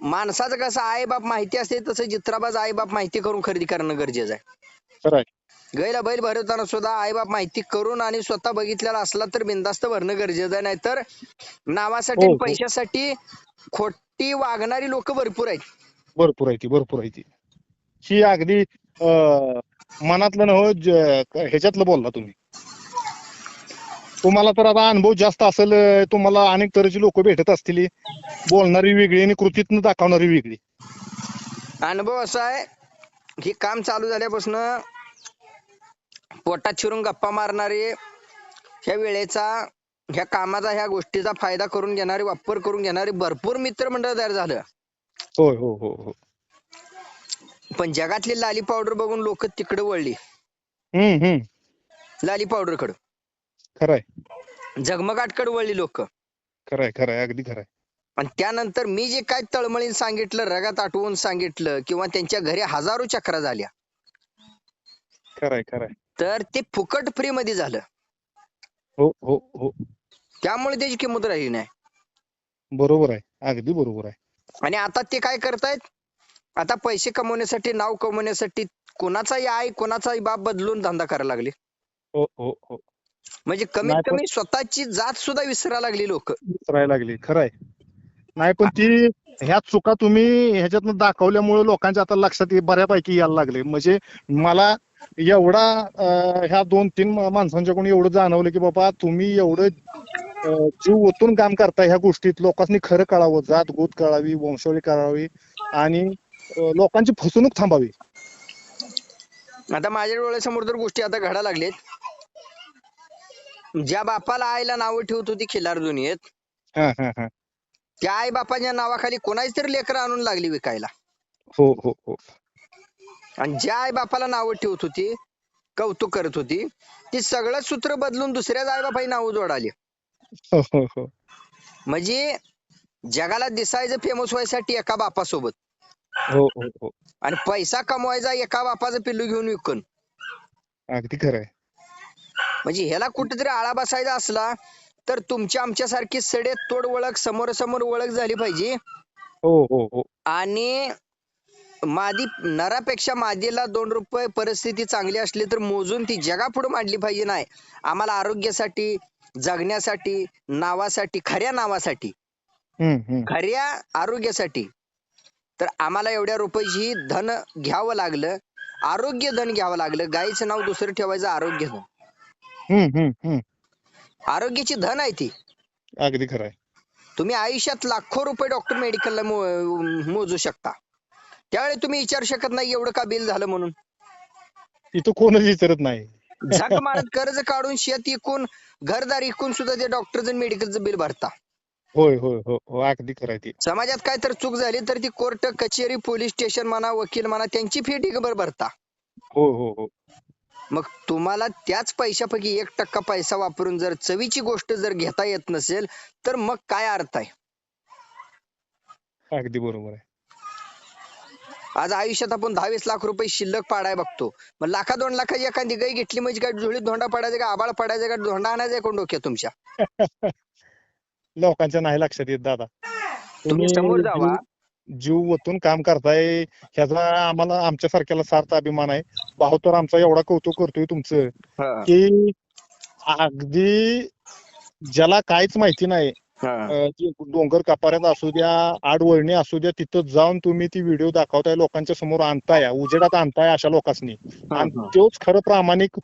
माणसाचं कसं आई बाप माहिती असते, तसं चित्राबाज आई बाप माहिती करून खरेदी करणं गरजेचं आहे. खरं आहे. गाईला बैल भरवताना सुद्धा आई बाप माहिती करून आणि स्वतः बघितलेला असला तर बिनधास्त भरणं गरजेचं आहे. नाहीतर नावासाठी हो आणि हो. पैशासाठी खोटी वागणारी लोक भरपूर आहेत. भरपूर आहे ती, भरपूर आहे ती. ही अगदी मनातलं नव्ह, ह्याच्यातलं बोलला तुम्ही. तुम्हाला तर आता अनुभव जास्त असेल, तुम्हाला अनेक तऱ्हेची लोक भेटत असतील, बोलणारी वेगळी आणि कृतीतनं दाखवणारी वेगळी. अनुभव असा आहे की काम चालू झाल्यापासून पोटात शिरून गप्पा मारणारे ह्या वेळेचा ह्या कामाचा ह्या गोष्टीचा फायदा करून घेणारे वापर करून घेणारे भरपूर मित्रमंडळ तयार झालं. होय हो हो हो. पण जगातली लाली पावडर बघून लोक तिकडे वळली, हम्म. लाली पावडर कडे, खरंय झगमगाटकडे वळली लोक. खरंय अगदी खरंय. आणि त्यानंतर मी जे काय तळमळीन सांगितलं, रगात आठवून सांगितलं, किंवा त्यांच्या घरी हजारो चक्रा झाल्या, खरंय तर ते फुकट फ्री मध्ये झालं. हो हो हो. त्यामुळे त्याची किंमत राहिली नाही. बरोबर आहे, अगदी बरोबर आहे. आणि आता ते काय करतायत, आता पैसे कमवण्यासाठी, नाव कमवण्यासाठी कोणाचाही आई कोणाचाही बाप बदलून धंदा करायला लागले. हो हो हो. म्हणजे कमीत नाही पण कमी स्वतःची जात सुद्धा विसरायला लागली लोक. विसरायला लागली, खरंय. नाही पण ती ह्या चुका तुम्ही ह्याच्यातनं दाखवल्यामुळे लोकांच्या आता लक्षात बऱ्यापैकी यायला लागले. म्हणजे मला एवढा ह्या 2-3 माणसांच्याकडून एवढं जाणवलं की बाबा तुम्ही एवढं जीव ओतून काम करताय ह्या गोष्टीत. लोकांनी खरं कळावं, जात गोत कळावी, वंशावळी कळावी आणि लोकांची फसवणूक थांबावी. आता माझ्या डोळ्यासमोर तर गोष्टी आता घडायला लागलेत. ज्या बापाला आईला नावं ठेवत होती खिलार दुनियेत, हा. त्या आई बापाच्या नावाखाली कोणाची तरी लेकरं आणून लागली विकायला. हो हो हो. आणि ज्या आई बापाला नावं ठेवत होती, कौतुक करत होती, ती सगळं सूत्र बदलून दुसऱ्याच आई बापाची नावं जोडाली. हो हो हो. म्हणजे जगाला दिसायचं फेमस व्हायसाठी एका बापासोबत, हो हो हो. आणि पैसा कमवायचा एका बापाचं पिल्लू घेऊन विकून. अगदी खरंय. म्हणजे ह्याला कुठेतरी आळा बसायचा असला तर तुमच्या आमच्यासारखी सडे तोड ओळख, समोरासमोर ओळख झाली पाहिजे. हो हो हो. आणि मादी नरापेक्षा मादीला 2 रुपये परिस्थिती चांगली असली तर मोजून ती जगापुढे मांडली पाहिजे. नाही, आम्हाला आरोग्यासाठी, जगण्यासाठी, नावासाठी, खऱ्या नावासाठी, खऱ्या आरोग्यासाठी तर आम्हाला एवढ्या रुपयाची धन घ्यावं लागलं, आरोग्य धन घ्यावं लागलं. गायीचं नाव दुसरं ठेवायचं आरोग्य धन. आरोग्याची धन आहे ती. अगदी खरंय. तुम्ही आयुष्यात लाखो रुपये डॉक्टर मेडिकलला मोजू शकता, त्यावेळी तुम्ही विचारू शकत नाही एवढं का बिल झालं म्हणून. इथं कोणच विचारत नाही. झक मारत कर्ज काढून, शेत इकून, घरदार इकून सुद्धा ते डॉक्टरचं मेडिकलचं बिल भरता. होय होय हो हो. अगदी खरंय ती. समाजात काय तर चूक झाली तर ती कोर्ट कचेरी, पोलीस स्टेशन म्हणा, वकील म्हणा, त्यांची फी ढिगभर भरता. हो हो हो. मग तुम्हाला त्याच पैशापैकी 1% पैसा वापरून जर चवीची गोष्ट जर घेता येत नसेल तर मग काय अर्थ आहे. अगदी बरोबर आहे. आज आयुष्यात आपण 10-20 लाख रुपये शिल्लक पाडाय बघतो. मग 1-2 लाखाची एखादी गाय घेतली म्हणजे काय झुळीत धोंडा पडायचा का, आबाळ पडायचा का, धोंडा आणायचा कोण डोक्यात तुमच्या. लोकांच्या नाही लक्षात येत दादा. तुम्ही समोर जावा. जीव ओतून काम करताय ह्याचा आम्हाला आमच्यासारख्याला सार्थ अभिमान आहे. भाऊ तर आमचा एवढा कौतुक करतोय तुमचं की अगदी ज्याला काहीच माहिती नाही, डोंगर कपाऱ्यात असू द्या, आडवळणी असू द्या, तिथं जाऊन तुम्ही ती व्हिडिओ दाखवताय, लोकांच्या समोर आणताय, उजेडात आणताय अशा लोकांनी. आणि तोच खरं प्रामाणिक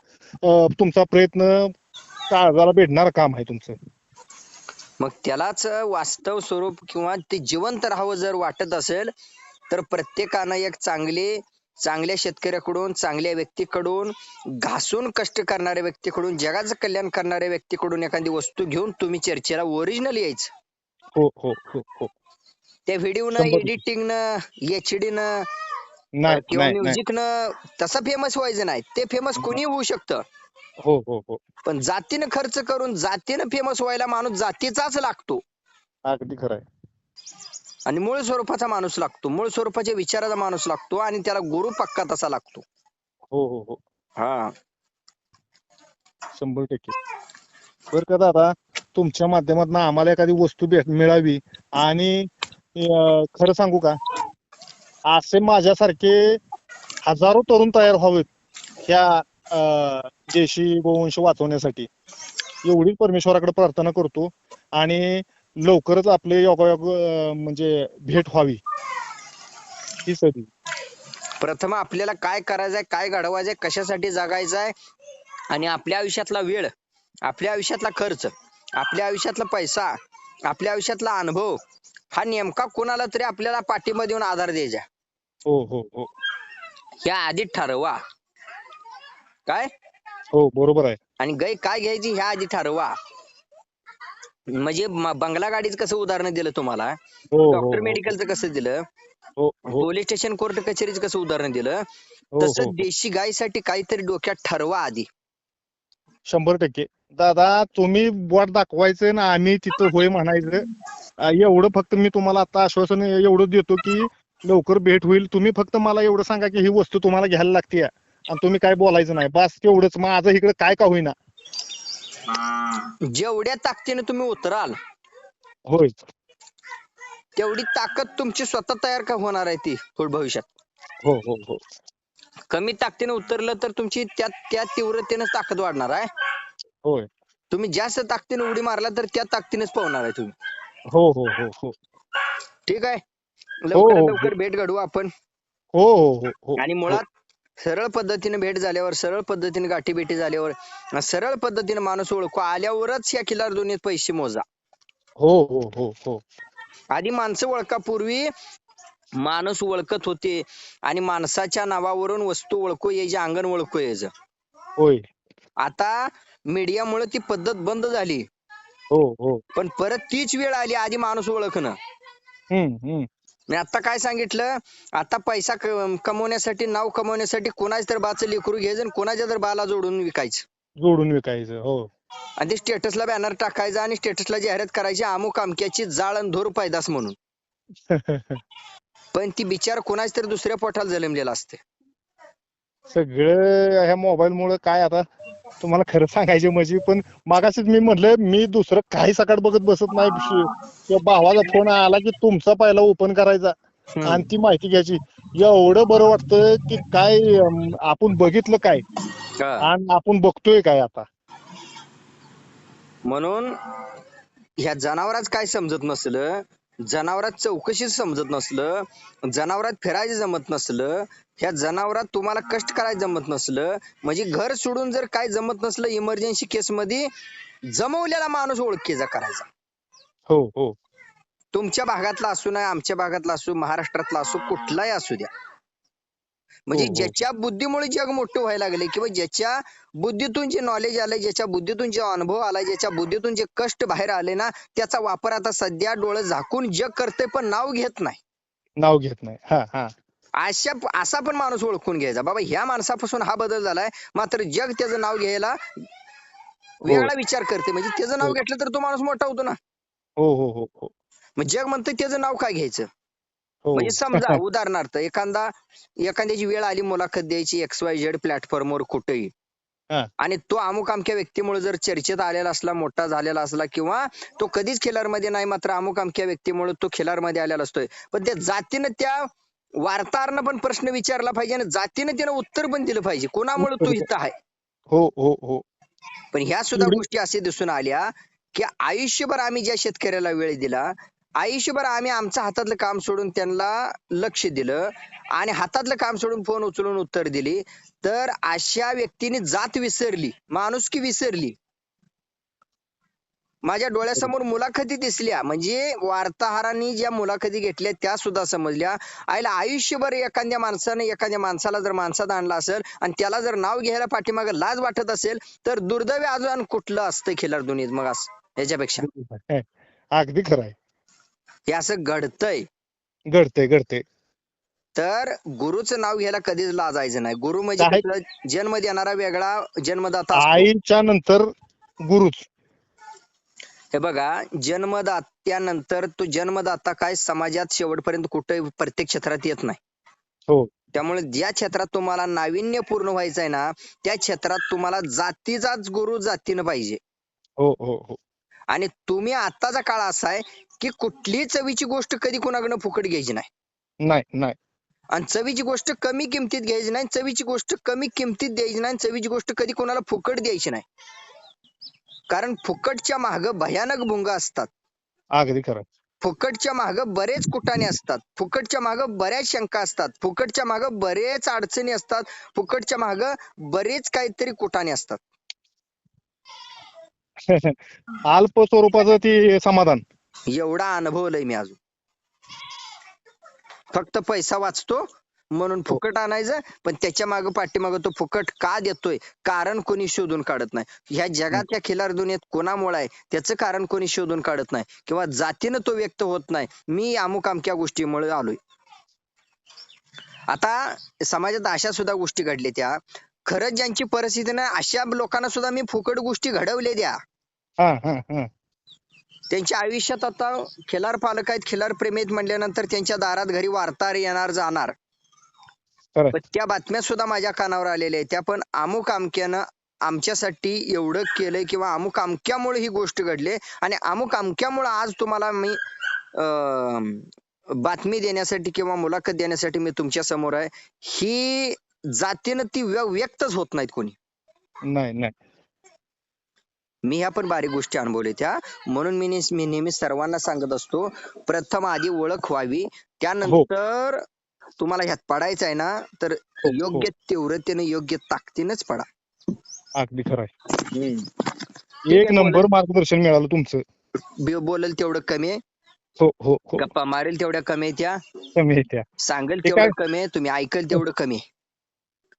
तुमचा प्रयत्न काळजाला भेटणार काम आहे तुमचं. मग त्यालाच वास्तव स्वरूप किंवा ते जिवंत राहावं जर वाटत असेल तर प्रत्येकानं एक चांगल्या शेतकऱ्याकडून, चांगल्या व्यक्तीकडून, घासून कष्ट करणाऱ्या व्यक्तीकडून, जगाचं कल्याण करणाऱ्या व्यक्तीकडून एखादी वस्तू घेऊन तुम्ही चर्चेला ओरिजिनल यायचं. हो हो हो हो. त्या व्हिडिओनं, एडिटिंगनं, एचडीनं किंवा म्युझिकनं तसं फेमस व्हायचं नाही. ते फेमस कोणी होऊ शकतं. हो हो हो. पण जातीनं खर्च करून जातीनं फेमस व्हायला माणूस जातीचाच लागतो. अगदी खरंय. आणि मूळ स्वरूपाचा माणूस लागतो, मूळ स्वरूपाच्या विचाराचा माणूस लागतो, आणि त्याला गुरु पक्का तसा लागतो. हो हो हो. हा 100%. बरं का दादा, तुमच्या माध्यमातून आम्हाला एखादी वस्तू मिळावी, आणि खरं सांगू का, असे माझ्यासारखे हजारो तरुण तयार व्हावेत ह्या देशी गोवंश वाचवण्यासाठी, एवढी परमेश्वराकडे प्रार्थना करतो. आणि लवकरच आपले योगायोग म्हणजे भेट व्हावी ही सदी. प्रथम आपल्याला काय करायचंय, काय घडवायचंय, कशासाठी जगायचंय, आणि आपल्या आयुष्यातला वेळ, आपल्या आयुष्यातला खर्च, आपल्या आयुष्यातला पैसा, आपल्या आयुष्यातला अनुभव हा नेमका कोणाला तरी आपल्याला पाठीमध्ये येऊन आधार द्यायचा. हो हो हो. ह्या आधी ठरवा काय. हो बरोबर आहे. आणि गाय काय घ्यायची ह्या आधी ठरवा. म्हणजे बंगला गाडीचं कसं उदाहरण दिलं तुम्हाला, हो हो डॉक्टर हो मेडिकलचं कसं दिलं, हो हो पोलीस स्टेशन कोर्ट कचेरीचं कसं उदाहरण दिलं, हो हो तसं देशी गायीसाठी काहीतरी डोक्यात ठरवा आधी. 100%. दादा तुम्ही बोट दाखवायचं ना आम्ही तिथं होय म्हणायचं. एवढं फक्त मी तुम्हाला आता आश्वासन एवढं देतो की लवकर भेट होईल. तुम्ही फक्त मला एवढं सांगा की ही वस्तू तुम्हाला घ्यायला लागते आणि तुम्ही काय बोलायचं नाही, बस तेवढंच. माझं इकडे काय का होईना. जेवढ्या ताकदीने तुम्ही उतराल होय तेवढी ताकद तुमची स्वतः तयार का होणार आहे ती पुढे भविष्यात. हो हो हो कमी ताकदीने उतरलं तर तुमची त्या तीव्रतेने ताकद वाढणार आहे. होय तुम्ही जास्त ताकदीने उडी मारला तर त्या ताकदीनेच पोहणार आहे तुम्ही. हो हो हो हो ठीक आहे, हो लवकरात हो लवकर भेट घडवू आपण. हो हो हो हो आणि हो मुळात सरळ पद्धतीने भेट झाल्यावर, सरळ पद्धतीने गाठीभेटी झाल्यावर, सरळ पद्धतीने माणूस ओळखू आल्यावरच या खिलार दुनियेत पैसे मोजा. हो हो हो हो आधी माणसं ओळखापूर्वी माणूस ओळखत होते आणि माणसाच्या नावावरून वस्तू ओळखू यायची, अंगण ओळखू यायचं. होय आता मीडियामुळे ती पद्धत बंद झाली, हो हो पण परत तीच वेळ आली आधी माणूस ओळखणं. हम्म. मी आता काय सांगितलं, आता पैसा कमवण्यासाठी, नाव कमवण्यासाठी कोणाच तर बाचं लेकरू घ्यायचं आणि कोणाच्या तर बाला जोडून विकायचं जोडून विकायचं. हो आणि ते स्टेटसला बॅनर टाकायचं आणि स्टेटसला जाहिरात करायची, अमुक अमक्याची जाळ आणि धोर पैदास म्हणून. पण ती बिचार कोणाच तर दुसऱ्या पोटाला जन्मलेला असते. सगळं ह्या मोबाईल मुळे काय आता तुम्हाला खरं सांगायचे म्हणजे. पण मागाशीच मी म्हटलं मी दुसरं काही सकाळ बघत बसत नाही. किंवा भावाचा फोन आला की तुमचा पहिला ओपन करायचा आणि ती माहिती घ्यायची. एवढं बरं वाटतं की काय आपण बघितलं काय हा. आणि आपण बघतोय काय आता. म्हणून ह्या जनावरात काय समजत नसलं, जनावरात चौकशी समजत नसलं, जनावरात फिरायचं जमत नसलं, ह्या जनावरात तुम्हाला कष्ट करायचं जमत नसलं, म्हणजे घर सोडून जर काय जमत नसलं, इमर्जन्सी केस मध्ये जमवलेला माणूस ओळखीचा करायचा. हो हो तुमच्या भागातला असू नाही, आमच्या भागातला असू, महाराष्ट्रातला असू, कुठलाही असू द्या. म्हणजे हो हो ज्याच्या बुद्धीमुळे जग मोठं व्हायला लागले, किंवा ज्याच्या बुद्धीतून जे नॉलेज आलंय, ज्याच्या बुद्धीतून जे अनुभव आलाय, ज्याच्या बुद्धीतून जे कष्ट बाहेर आले ना, त्याचा वापर आता सध्या डोळे झाकून जग करते पण नाव घेत नाही. नाव घेत नाही. हा हा असा पण माणूस ओळखून घ्यायचा, बाबा ह्या माणसापासून हा बदल झालाय, मात्र जग त्याचं नाव घ्यायला हो वेगळा विचार करते. म्हणजे त्याचं नाव हो घेतलं तर तो माणूस मोठा होतो ना. हो हो हो हो मग जग म्हणतं त्याचं नाव काय घ्यायचं. हो म्हणजे समजा उदाहरणार्थ एखाद्याची वेळ आली मुलाखत द्यायची XYZ प्लॅटफॉर्मवर कुठेही, हा आणि तो अमुक अमक्या व्यक्तीमुळे जर चर्चेत आलेला असला, मोठा झालेला असला, किंवा तो कधीच खिलारमध्ये नाही, मात्र अमुक अमक्या व्यक्तीमुळे तो खिलारमध्ये आलेला असतोय, पण त्या जातीनं त्या वार्ताहरानं पण प्रश्न विचारला पाहिजे आणि जातीनं त्यानं उत्तर पण दिलं पाहिजे, कोणामुळे तो इथं आहे. हो हो हो पण ह्या सुद्धा गोष्टी असे दिसून आल्या की आयुष्यभर आम्ही ज्या शेतकऱ्याला वेळ दिला, आयुष्यभर आम्ही आमचं हातातलं काम सोडून त्यांना लक्ष दिलं आणि हातातलं काम सोडून फोन उचलून उत्तर दिली, तर अशा व्यक्तीने जात विसरली, माणुसकी विसरली. माझ्या डोळ्यासमोर मुलाखती दिसल्या, म्हणजे वार्ताहरांनी ज्या मुलाखती घेतल्या त्या सुद्धा समजल्या. आईला आयुष्यभर एखाद्या माणसाला जर माणसात आणला असेल आणि त्याला जर नाव घ्यायला पाठीमागे लाज वाटत असेल, तर दुर्दैव अजून कुठलं असतं खिलार दुनियेत मग असं याच्यापेक्षा. अगदी खरं आहे. हे असं घडतंय. घडते तर गुरुचं नाव घ्यायला कधीच लाजायचं नाही. गुरु म्हणजे काय कसं, जन्म देणारा वेगळा, जन्मदाता असतो. आईच्या नंतर गुरुच. हे बघा, जन्मदात्यानंतर तो जन्मदाता काय समाजात शेवटपर्यंत कुठे प्रत्येक क्षेत्रात येत नाही. हो त्यामुळे ज्या क्षेत्रात तुम्हाला नाविन्यपूर्ण व्हायचं आहे ना, त्या क्षेत्रात तुम्हाला जातीचाच गुरु जातीनं पाहिजे. हो हो हो आणि तुम्ही आताचा काळ असा आहे की कुठलीही चवीची गोष्ट कधी कोणाकडनं फुकट घ्यायची नाही, नाही नाही आणि चवीची गोष्ट कमी किमतीत घ्यायची नाही, चवीची गोष्ट कमी किमतीत द्यायची नाही, चवीची गोष्ट कधी कोणाला फुकट द्यायची नाही. कारण फुकटच्या माग भयानक भुंगा असतात, अगदी खरं. फुकटच्या माग बरेच कुटाणे असतात, फुकटच्या माग बऱ्याच शंका असतात, फुकटच्या माग बरेच अडचणी असतात, फुकटच्या माग बरेच काहीतरी कुटाणे असतात. अल्प स्वरूपाचं ती समाधान. एवढा अनुभवलंय मी अजून. फक्त पैसा वाचतो म्हणून हो फुकट आणायचं, पण त्याच्या मागे पाठीमागे तो फुकट का देतोय कारण कोणी शोधून काढत नाही. ह्या जगात या खिलार दुनियेत कोणामुळे आहे त्याचं कारण कोणी शोधून काढत नाही, किंवा जातीनं तो व्यक्त होत नाही, मी अमुक अमक्या गोष्टीमुळे आलोय. आता समाजात अशा सुद्धा गोष्टी घडल्या त्या, खरंच ज्यांची परिस्थिती नाही अशा लोकांना सुद्धा मी फुकट गोष्टी घडवल्या द्या. हा हा हा त्यांच्या आयुष्यात आता खिलार पालक आहेत, खिलार प्रेमी आहेत म्हणल्यानंतर त्यांच्या दारात घरी वार्ताहर येणार जाणार, खरंय. पण त्या बातम्या सुद्धा माझ्या कानावर आलेल्या आहेत. त्या पण अमुक अमक्यानं आमच्यासाठी एवढं केलंय, किंवा अमुक अमक्यामुळे ही गोष्ट घडली, आणि अमुक अमक्यामुळे आज तुम्हाला मी बातमी देण्यासाठी किंवा मुलाखत देण्यासाठी मी तुमच्या समोर आहे. ही जातीनं ती व्यक्तच होत नाहीत कोणी. नाही नाही मी ह्या पण बारीक गोष्टी अनुभवल्या त्या, म्हणून मी नेहमी सर्वांना सांगत असतो, प्रथम आधी ओळख व्हावी, हो त्यानंतर तुम्हाला ह्यात पडायचं आहे ना, तर हो हो योग्य तीव्रतेने योग्य ताकदीनच पडा. अगदी खरंय. ठीक एक आहे, नंबर मार्गदर्शन मिळालं तुमचं. बोलेल तेवढं कमी आहे, हो हो हो गप्पा मारेल तेवढ्या कमी आहे, त्या कमी आहे त्या. सांगेल ते काय, तेवढं कमी आहे, तुम्ही ऐकल तेवढं कमी आहे.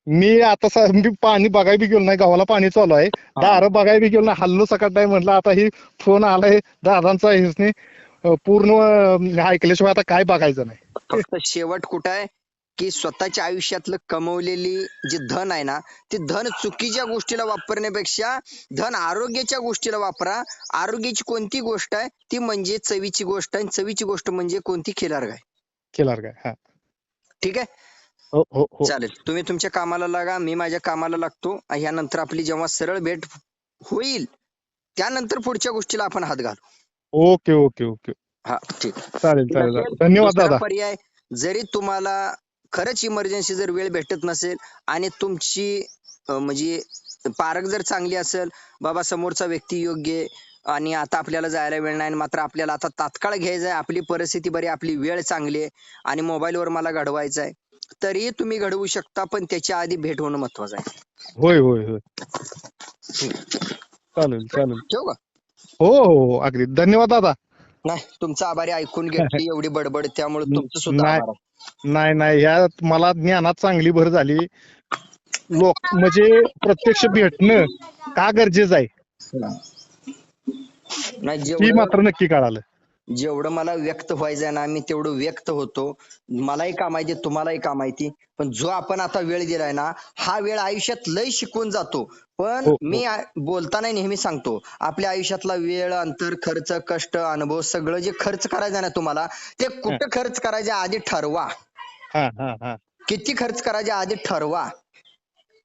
मी आता मी पाणी बघायला बी गेलो नाही, गावाला पाणी चालू आहे, हा. दार बघायला बी गेलो नाही, हल्लो सकाळ नाही म्हटलं आता ही फोन आलाय दादांचा, हेच पूर्ण ऐकल्याशिवाय आता काय बघायचं नाही. फक्त शेवट कुठं आहे, की स्वतःच्या आयुष्यातलं कमवलेली जे धन आहे ना, ते धन चुकीच्या गोष्टीला वापरण्यापेक्षा धन आरोग्याच्या गोष्टीला वापरा. आरोग्याची कोणती गोष्ट आहे, ती म्हणजे चवीची गोष्ट आहे, चवीची गोष्ट म्हणजे कोणती, खिलार गाय. केलार काय. हा ठीक आहे, हो हो हो चालेल. तुम्ही तुमच्या कामाला लागा, मी माझ्या कामाला लागतो. ह्यानंतर आपली जेव्हा सरळ भेट होईल, त्यानंतर पुढच्या गोष्टीला आपण हात घालू. ओके ओके ओके हा, ठीक. चालेल चालेल नसेल, चालेल. धन्यवाद दुसरा दादा. पर्याय, जरी तुम्हाला खरंच इमर्जन्सी जर वेळ भेटत नसेल आणि तुमची म्हणजे पारख जर चांगली असेल, बाबा समोरचा व्यक्ती योग्य आहे आणि आता आपल्याला जायला वेळ नाही, मात्र आपल्याला आता तात्काळ घ्यायचं आहे, आपली परिस्थिती बरी, आपली वेळ चांगली आहे आणि मोबाईलवर मला घडवायचं आहे, तरी तुम्ही घडवू शकता, पण त्याच्या आधी भेट होणं महत्वाचं आहे. होय होय होय चालेल चालेल. ठेवू का? हो हो हो अगदी धन्यवाद दादा. नाही, तुमचा आभारी, ऐकून घेतली एवढी बडबड, त्यामुळे तुमचं सुद्धा नाही आभार आहे. नाही नाही, ह्या मला ज्ञानात चांगली भर झाली. लोक म्हणजे प्रत्यक्ष भेटणं का गरजेचं आहे नाही, ही मात्र नक्की कळालं. जेवढं मला व्यक्त व्हायचंय ना, मी तेवढं व्यक्त होतो. मलाही काम माहिती, तुम्हालाही काम माहिती, पण जो आपण आता वेळ दिलाय ना, हा वेळ आयुष्यात लय शिकून जातो. पण हो हो मी बोलताना नेहमी सांगतो, आपल्या आयुष्यातला वेळ, अंतर, खर्च, कष्ट, अनुभव, सगळं जे खर्च करायचं ना तुम्हाला, ते कुठं खर्च करायच्या आधी ठरवा. हा हा हा किती खर्च करायच्या आधी ठरवा.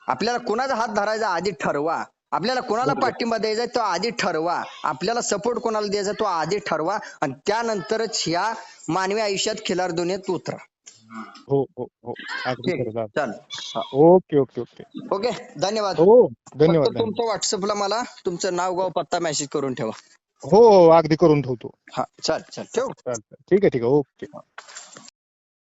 आपल्याला कोणाचा हात धरायचा आधी ठरवा. आपल्याला कोणाला बरोबर. पाठिंबा द्यायचा तो आधी ठरवा. आपल्याला सपोर्ट कोणाला द्यायचा तो आधी ठरवा, आणि त्यानंतरच ह्या मानवी आयुष्यात खिलार दुनियेत उतरा. हो हो हो अगदी ठीक खरं आहे, दादा. चालेल. Okay okay okay. ओके, धन्यवाद. हो फक्त धन्यवाद धन्यवाद. तुमचं व्हॉट्सअपला मला तुमचं नाव गाव पत्ता मेसेज करून ठेवा. हो हो अगदी करून ठेवतो. हा, चालेल चालेल, ठेवू. चालतं ठीक आहे ओके.